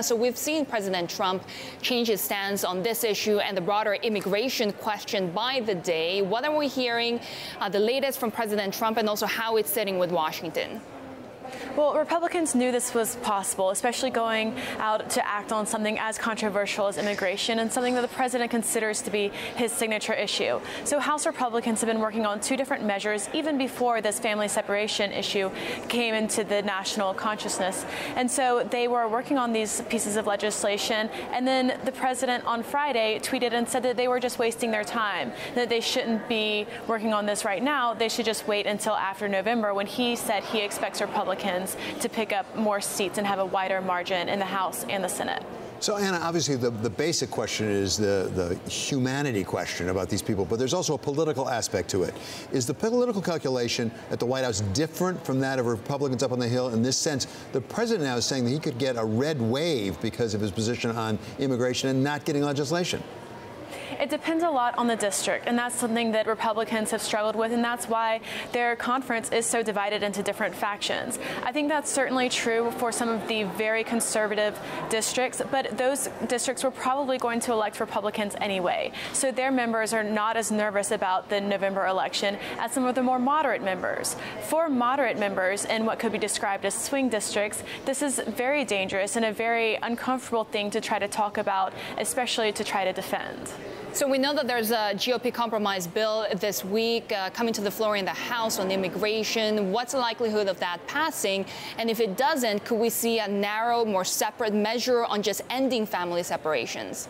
So we've seen President Trump change his stance on this issue and the broader immigration question by the day. What are we hearing the latest from President Trump and also how it's sitting with Washington? Well, Republicans knew this was possible, especially going out to act on something as controversial as immigration and something that the president considers to be his signature issue. So House Republicans have been working on two different measures even before this family separation issue came into the national consciousness. And so they were working on these pieces of legislation. And then the president on Friday tweeted and said that they were just wasting their time, that they shouldn't be working on this right now. They should just wait until after November, when he said he expects Republicans to pick up more seats and have a wider margin in the House and the Senate. So, Anna, obviously the basic question is the humanity question about these people, but there's also a political aspect to it. Is the political calculation at the White House different from that of Republicans up on the Hill in this sense? The president now is saying that he could get a red wave because of his position on immigration and not getting legislation. It depends a lot on the district, and that's something that Republicans have struggled with, and that's why their conference is so divided into different factions. I think that's certainly true for some of the very conservative districts, but those districts were probably going to elect Republicans anyway, so their members are not as nervous about the November election as some of the more moderate members. For moderate members in what could be described as swing districts, this is very dangerous and a very uncomfortable thing to try to talk about, especially to try to defend. So we know that there's a GOP compromise bill this week coming to the floor in the House on immigration. What's the likelihood of that passing? And if it doesn't, could we see a narrow, more separate measure on just ending family separations?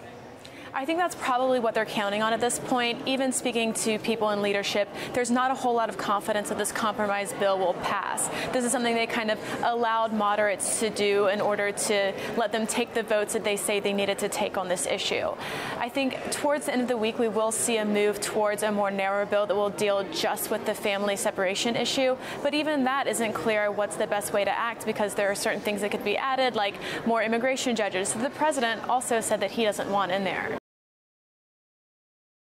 I think that's probably what they're counting on at this point. Even speaking to people in leadership, there's not a whole lot of confidence that this compromise bill will pass. This is something they kind of allowed moderates to do in order to let them take the votes that they say they needed to take on this issue. I think towards the end of the week, we will see a move towards a more narrow bill that will deal just with the family separation issue. But even that isn't clear what's the best way to act, because there are certain things that could be added, like more immigration judges. So the president also said that he doesn't want in there.